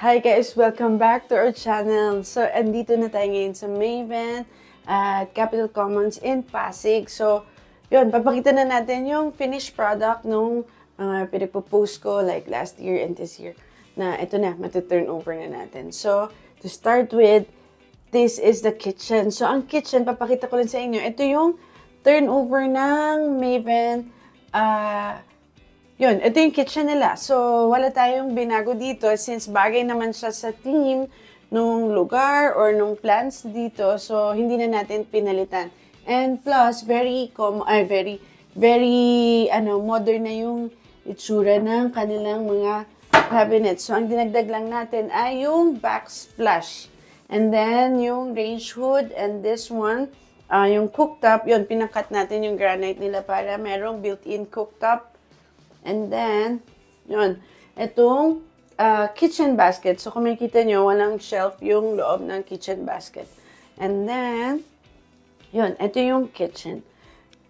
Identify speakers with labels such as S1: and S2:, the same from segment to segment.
S1: Hi guys! Welcome back to our channel. So, andito na tayo ngayon sa Maven at Capital Commons in Pasig. So, yun, papakita na natin yung finished product nung pinagpo-post ko like last year and this year. Na ito na, mati-turn over na natin. So, to start with, this is the kitchen. So, ang kitchen, papakita ko lang sa inyo. Ito yung turnover ng Maven. Yun, ito yung kitchen nila. So, wala tayong binago dito since bagay naman siya sa theme nung lugar or nung plants dito. So, hindi na natin pinalitan. And plus, very modern na yung itsura ng kanilang mga cabinets. So, ang dinagdag lang natin ay yung backsplash. And then, yung range hood and this one, yung cooktop, yun, pinakat natin yung granite nila para merong built-in cooktop. And then, yun, itong kitchen basket. So, kung makikita nyo, walang shelf yung loob ng kitchen basket. And then, yun, ito yung kitchen.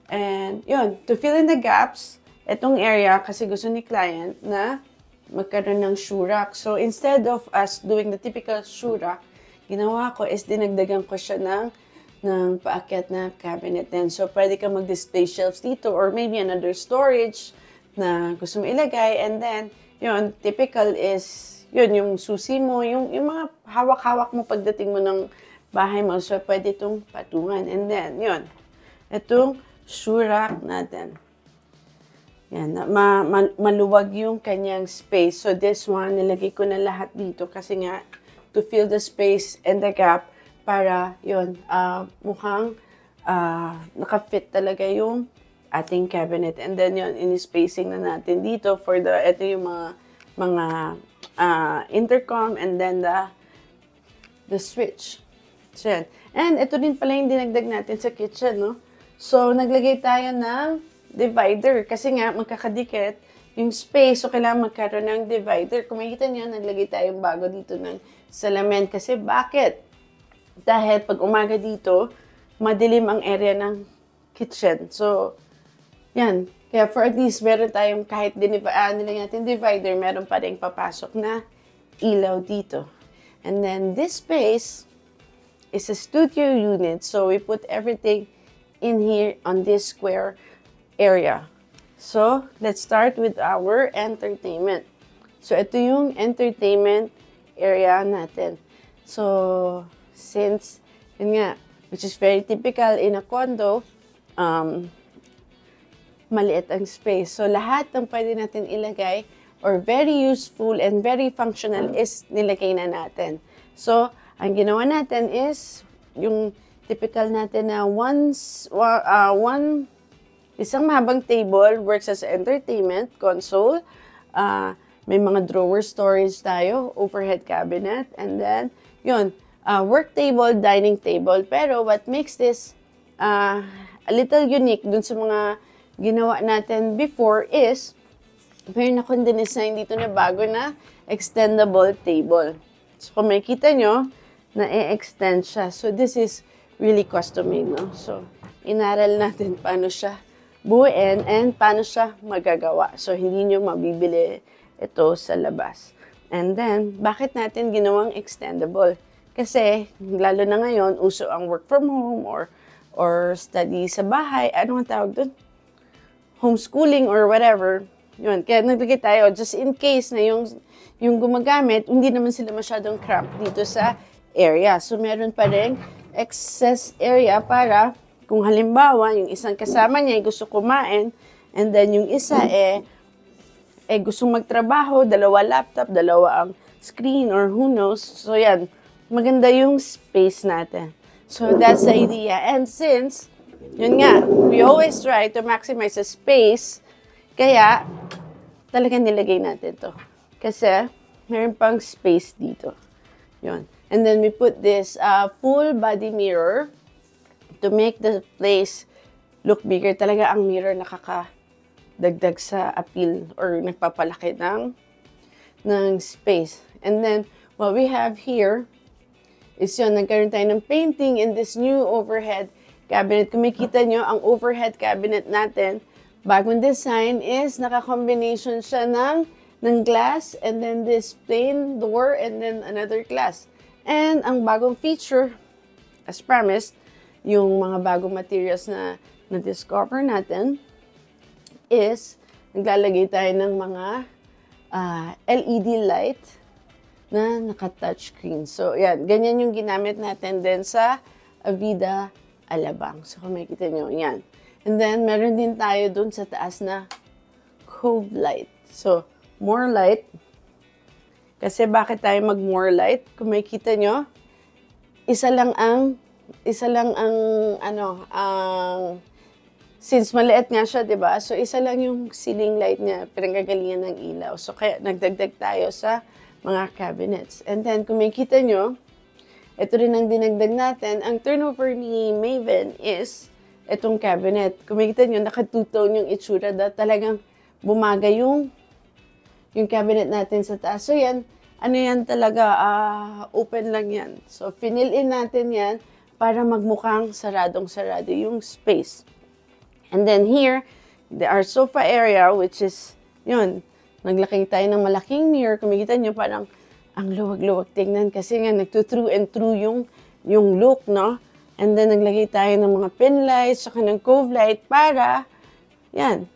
S1: And, yun, to fill in the gaps, itong area, kasi gusto ni client na magkaroon ng shoe rack. So, instead of us doing the typical shoe rack, ginawa ko is dinagdagan ko siya ng paakyat na cabinet din. So, pwede ka mag-display shelves dito or maybe another storage na gusto mo ilagay. And then, yun, typical is, yun, yung susi mo, yung mga hawak-hawak mo pagdating mo ng bahay mo. So, pwede itong patungan. And then, yun, itong shoe rack natin. Yan, maluwag yung kanyang space. So, this one, nilagay ko na lahat dito kasi nga, to fill the space and the gap para, yun, mukhang nakafit talaga yung ating cabinet. And then yun, in-spacing na natin dito for ito yung mga intercom and then the switch. So, yan. And ito din pala yung dinagdag natin sa kitchen, no? So, naglagay tayo ng divider kasi nga magkakadikit yung space. So, kailangan magkaroon ng divider. Kung makikita niyo, naglagay tayong bago dito ng salamin. Kasi bakit? Dahil pag umaga dito, madilim ang area ng kitchen. So, yan. Kaya for at least, meron tayong kahit nilagay natin divider, meron pa rin papasok na ilaw dito. And then this space is a studio unit. So we put everything in here on this square area. So let's start with our entertainment. So ito yung entertainment area natin. So since, yun nga, which is very typical in a condo, maliit ang space. So, lahat ng pwede natin ilagay or very useful and very functional is nilagay na natin. So, ang ginawa natin is yung typical natin na isang mahabang table works as entertainment console. May mga drawer storage tayo, overhead cabinet, and then, yun, work table, dining table. Pero what makes this a little unique dun sa mga ginawa natin before is, meron akong dinesign dito na bago na extendable table. So, kung makikita nyo, na-extend siya. So, this is really custom-made, no? So, inaral natin paano siya buuin and paano siya magagawa. So, hindi nyo mabibili ito sa labas. And then, bakit natin ginawang extendable? Kasi, lalo na ngayon, uso ang work from home or study sa bahay. Ano ang tawag doon? Homeschooling or whatever. Yun. Kaya naglagay tayo, just in case na yung gumagamit, hindi naman sila masyadong cramped dito sa area. So, meron pa rin excess area para kung halimbawa, yung isang kasama niya ay gusto kumain, and then yung isa gustong magtrabaho, dalawa laptop, dalawa ang screen, or who knows. So, yan. Maganda yung space natin. So, that's the idea. And since, yun nga, we always try to maximize the space, kaya talagang nilagay natin to. Kasi, meron pang space dito. Yun. And then, we put this full body mirror to make the place look bigger. Talaga ang mirror nakakadagdag sa appeal or nagpapalaki ng space. And then, what we have here is yun, nagkaroon tayo ng painting in this new overhead cabinet. Kung makikita nyo, ang overhead cabinet natin, bagong design is naka-combination siya ng ng glass, and then this plain door, and then another glass. And ang bagong feature, as promised, yung mga bagong materials na na-discover natin is naglalagay tayo ng mga LED light na naka-touchscreen. So, yan. Ganyan yung ginamit natin din sa Avida Alabang. So, kung makikita nyo, yan. And then, meron din tayo dun sa taas na cove light. So, more light. Kasi bakit tayo mag-more light? Kung makikita nyo, isa lang ang since maliit nga siya, di ba? So, isa lang yung ceiling light niya, pinanggagalingan ng ilaw. So, kaya nagdagdag tayo sa mga cabinets. And then, kung makikita nyo, ito rin ang dinagdag natin. Ang turnover ni Maven is itong cabinet. Kung makikita nyo, naka-two-tone yung itsura na talagang bumagay yung cabinet natin sa taas. So, yan, ano yan talaga, open lang yan. So, fill in natin yan para magmukhang saradong-sarado yung space. And then here, our sofa area, which is, yun, naglaki tayo ng malaking mirror. Kung makikita nyo, parang ang luwag-luwag tingnan kasi nga nagto-through and through yung look, no? And then naglagay tayo ng mga pin lights, saka ng cove light para, yan,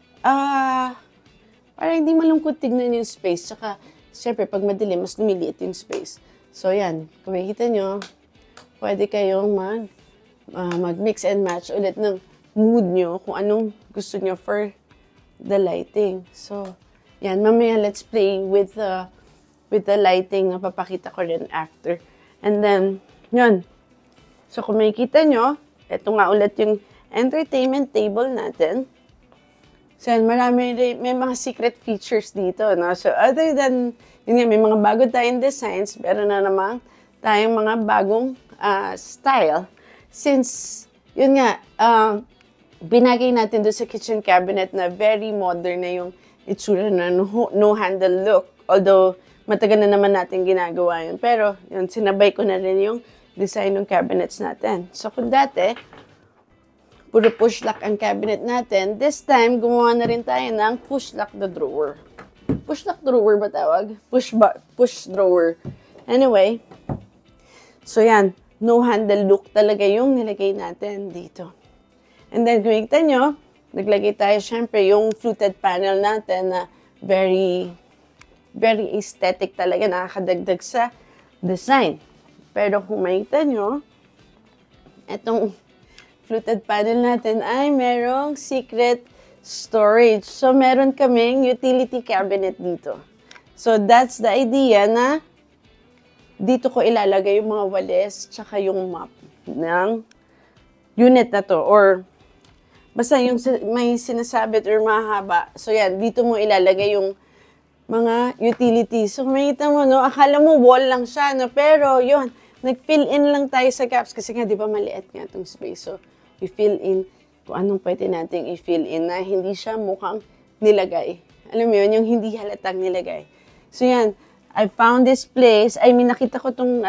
S1: para hindi malungkot tignan yung space. Saka, siyempre, pag madilim, mas lumiliit yung space. So, yan, kung makikita nyo, pwede kayong mag-mix and match ulit ng mood nyo kung anong gusto nyo for the lighting. So, yan, mamaya let's play with the lighting na papakita ko rin after. And then, yun. So, kung makikita nyo, ito nga ulit yung entertainment table natin. So, yan, may mga secret features dito, no? So, other than, yun nga, may mga bago tayong designs, pero na namang tayong mga bagong style. Since, yun nga, binagay natin doon sa kitchen cabinet na very modern na yung itsura na no-handle look. Although, matagal na naman natin ginagawa yun. Pero, yun, sinabay ko na rin yung design ng cabinets natin. So, kung dati, puro push lock ang cabinet natin, this time, gumawa na rin tayo ng push lock the drawer. Push lock drawer ba tawag? Push drawer. Anyway, so yan, no-handle look talaga yung nilagay natin dito. And then, kung makikita nyo, naglagay tayo, syempre, yung fluted panel natin na very aesthetic talaga, nakakadagdag sa design. Pero kung makikita nyo, itong fluted panel natin ay merong secret storage. So, meron kaming utility cabinet dito. So, that's the idea na dito ko ilalagay yung mga walis tsaka yung mop ng unit na to. Or, basta yung may sinasabit or mahaba. So, yan, dito mo ilalagay yung mga utilities. So, makita mo, no? Akala mo wall lang siya, no? Pero, yun, nag-fill in lang tayo sa gaps. Kasi nga, di ba, maliit nga itong space. So, we fill in kung anong pwede nating i-fill in na hindi siya mukhang nilagay. Alam mo yun, yung hindi halatang nilagay. So, yan, I found this place. I mean, nakita ko tong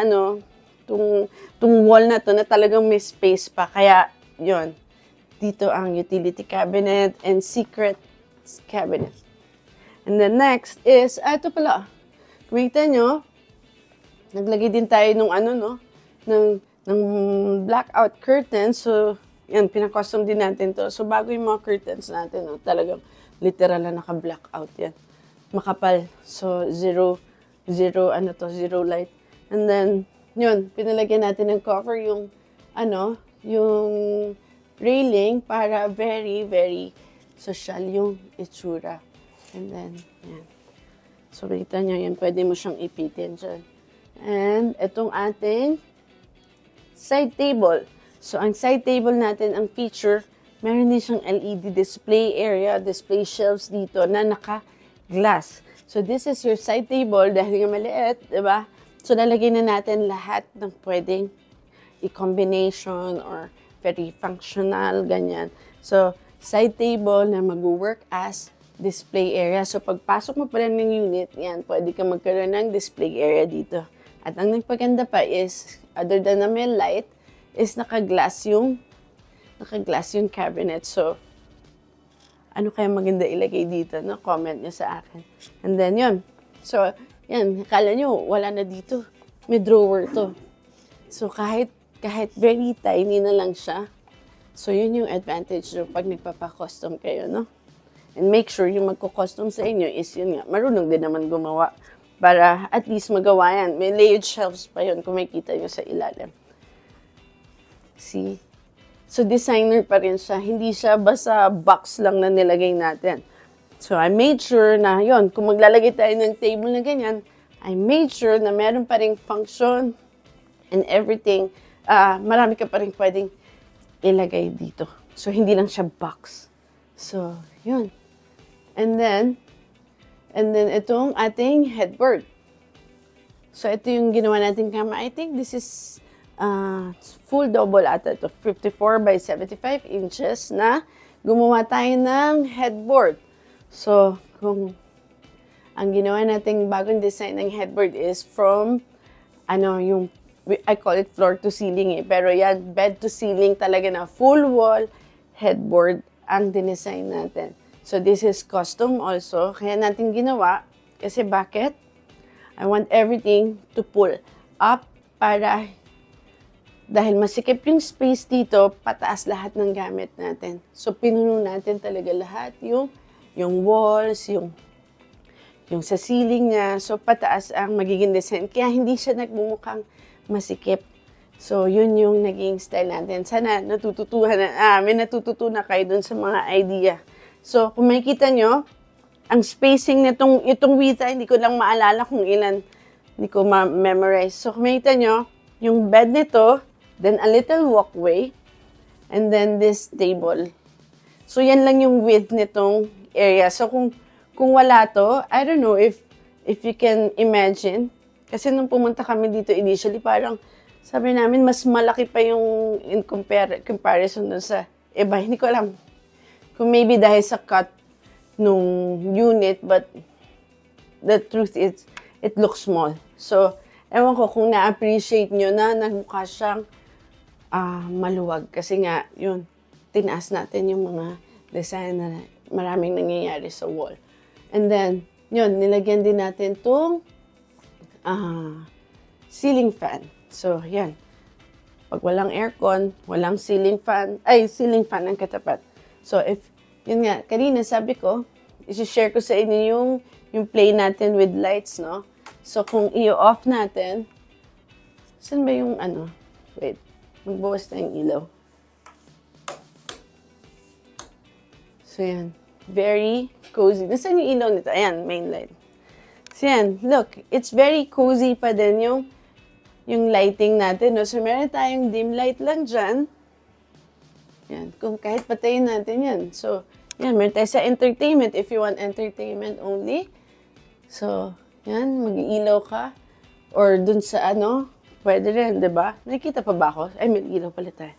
S1: wall na to na talagang may space pa. Kaya, yun, dito ang utility cabinet and secret cabinet. And then next is, ito pala. Kumita nyo, naglagay din tayo ng blackout curtain. So, yan, pinakostom din natin to. So, bago yung mga curtains natin, no, talagang literal na naka-blackout yan. Makapal. So, zero light. And then, yun, pinalagyan natin ng cover yung railing para very, very social yung itsura. And then, yan. So, makita nyo, yan, pwede mo siyang ipitin dyan. And, itong ating side table. So, ang side table natin, ang feature, meron din siyang LED display area, display shelves dito na naka-glass. So, this is your side table dahil nga maliit, diba? So, lalagay na natin lahat ng pwedeng i-combination or very functional, ganyan. So, side table na mag-work as display area. So, pagpasok mo pala ng unit, yan, pwede ka magkaroon ng display area dito. At ang nagpaganda pa is, other than na may light, is naka-glass yung cabinet. So, ano kaya maganda ilagay dito, no? Comment nyo sa akin. And then, yun. So, yan, akala nyo, wala na dito. May drawer to. So, kahit very tiny na lang siya. So, yun yung advantage nyo pag nagpapa-custom kayo, no? And make sure yung magko-custom sa inyo is yun nga, marunong din naman gumawa para at least magawa yan. May layered shelves pa yun kung makikita nyo sa ilalim. See? So, designer pa rin siya. Hindi siya basta box lang na nilagay natin. So, I made sure na yun, kung maglalagay tayo ng table na ganyan, I made sure na meron pa rin function and everything. Marami ka pa rin pwedeng ilagay dito. So, hindi lang siya box. So, yun. And then itong ating headboard. So, ito yung ginawa natin kama. I think this is full double ata ito. 54 by 75 inches na gumawa tayo ng headboard. So, kung ang ginawa nating bagong design ng headboard is from, yung, I call it floor to ceiling pero yan, bed to ceiling talaga na full wall headboard ang dinesign natin. So, this is custom also. Kaya natin ginawa. Kasi bakit? I want everything to pull up para dahil masikip yung space dito, pataas lahat ng gamit natin. So, pinuno natin talaga lahat. Yung walls, yung sa ceiling niya. So, pataas ang magiging design. Kaya hindi siya nagmumukhang masikip. So, yun yung naging style natin. Sana may natututunan kayo dun sa mga idea. So, kung makikita nyo, ang spacing nitong itong width, hindi ko lang maalala kung ilan, hindi ko ma-memorize. So, kung makikita nyo, yung bed nito, then a little walkway, and then this table. So, yan lang yung width nitong area. So, kung wala to, I don't know if you can imagine. Kasi nung pumunta kami dito initially, parang sabi namin, mas malaki pa yung in comparison dun sa iba. Hindi ko alam. Kung maybe dahil sa cut nung unit, but the truth is, it looks small. So, ewan ko kung na-appreciate nyo na nagmukha siyang maluwag. Kasi nga, yun, tinaas natin yung mga design na maraming nangyayari sa wall. And then, yun, nilagyan din natin itong ceiling fan. So, yan. Pag walang aircon, walang ceiling fan ang katapat. So, yun nga, kanina sabi ko, isi-share ko sa inyo yung play natin with lights, no? So, kung i-off natin, saan ba yung wait, magbawas na yung ilaw. So, yan. Very cozy. Nasaan yung ilaw nito? Ayan, main light. So, yan. Look, it's very cozy pa din yung lighting natin, no? So, meron tayong dim light lang dyan. Yan. Kung kahit patayin natin yan. So, yan. Meron tayo sa entertainment if you want entertainment only. So, yan. Mag-iilaw ka. Or dun sa pwede rin, diba? Nakikita pa ba ako? Ay, may ilaw pala tayo.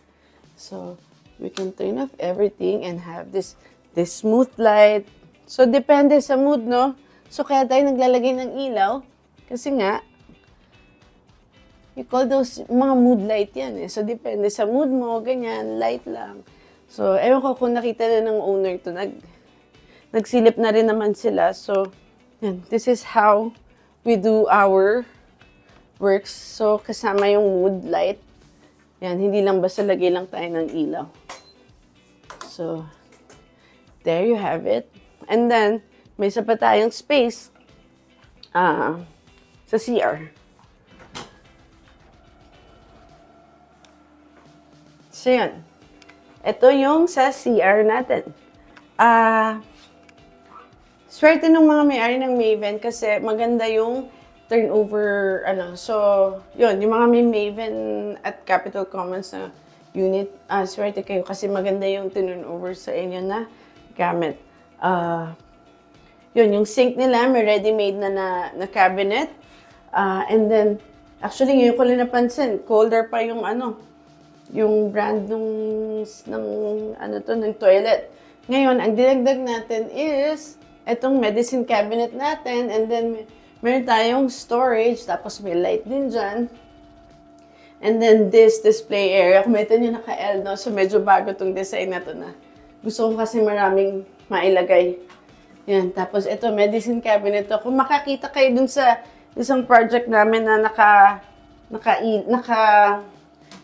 S1: So, we can turn off everything and have this smooth light. So, depende sa mood, no? So, kaya tayo naglalagay ng ilaw. Kasi nga, you call those mga mood light yan eh. So, depende sa mood mo, ganyan, light lang. So, ewan ko kung nakita na ng owner to, nagsilip na rin naman sila. So, yan, this is how we do our works. So, kasama yung mood light. Yan, hindi lang basta lagay lang tayo ng ilaw. So, there you have it. And then, may isa pa tayong space sa CR. So, yan. Ito yung sa CR natin. Swerte ng mga may-ari ng Maven kasi maganda yung turnover, So, yun, yung mga may Maven at Capital Commons na unit, swerte kayo kasi maganda yung turnover sa inyo na gamit. Yun, yung sink nila, may ready-made na cabinet. And then, actually, ngayon ko lang napansin, colder pa yung yung brand ng toilet. Ngayon, ang dinagdag natin is itong medicine cabinet natin, and then meron tayong storage, tapos may light din dyan. And then this display area, kung ito nyo naka-L, no? So medyo bago itong design na to na Gusto ko kasi maraming mailagay. Yan. Tapos ito, medicine cabinet to. Kung makakita kayo dun sa isang project namin na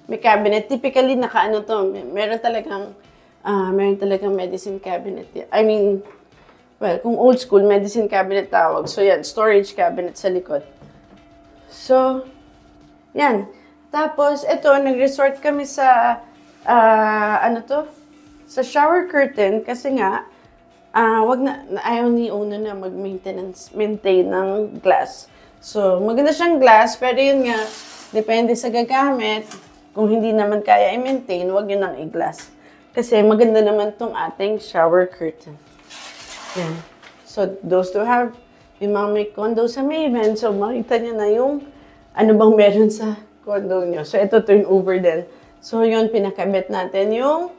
S1: may cabinet. Typically, meron talagang medicine cabinet. I mean, well, kung old school, medicine cabinet tawag. So, yan, storage cabinet sa likod. So, yan. Tapos, ito, nag-resort kami sa, sa shower curtain kasi nga, ayaw ni owner na maintain ng glass. So, maganda siyang glass, pero yun nga, depende sa gagamit. Kung hindi naman kaya i-maintain, wag yun nang i-glass. Kasi maganda naman tong ating shower curtain. Yan. So, those who have yung mga may condo sa Maven, so makita niyo na yung ano bang meron sa condo niyo. So, ito turnover din. So, yun, pinakabit natin yung,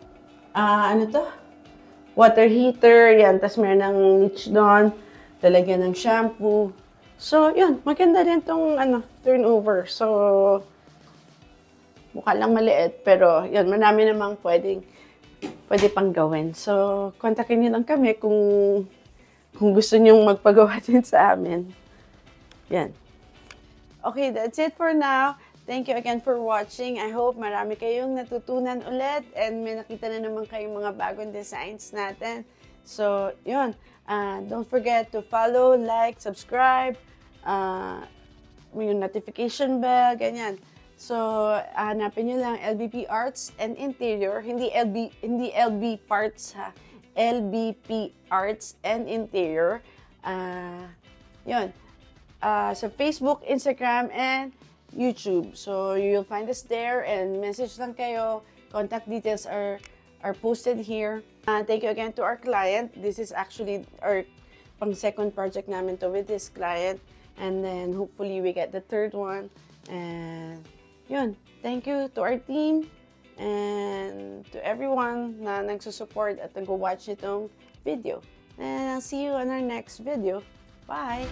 S1: water heater. Yan, tas meron ng niche doon. Talagyan ng shampoo. So, yun, maganda rin tong turnover. So, mukha lang maliit, pero yun, marami namang pwede pang gawin. So, kontakin niyo lang kami kung gusto niyo magpagawa din sa amin. Yan. Okay, that's it for now. Thank you again for watching. I hope marami kayong natutunan ulit and may nakita na naman kayong mga bagong designs natin. So, yun. Don't forget to follow, like, subscribe, yung notification bell, ganyan. So, hanapin nyo lang LBP Arts and Interior. Hindi LB Parts, ha. LBP Arts and Interior. Yun. Sa Facebook, Instagram, and YouTube. So, you'll find us there and message lang kayo. Contact details are posted here. Thank you again to our client. This is actually our pang-second project namin to with this client. And then, hopefully, we get the third one. And, yun. Thank you to our team and to everyone na nagsusupport at nag-watch itong video. And I'll see you on our next video. Bye!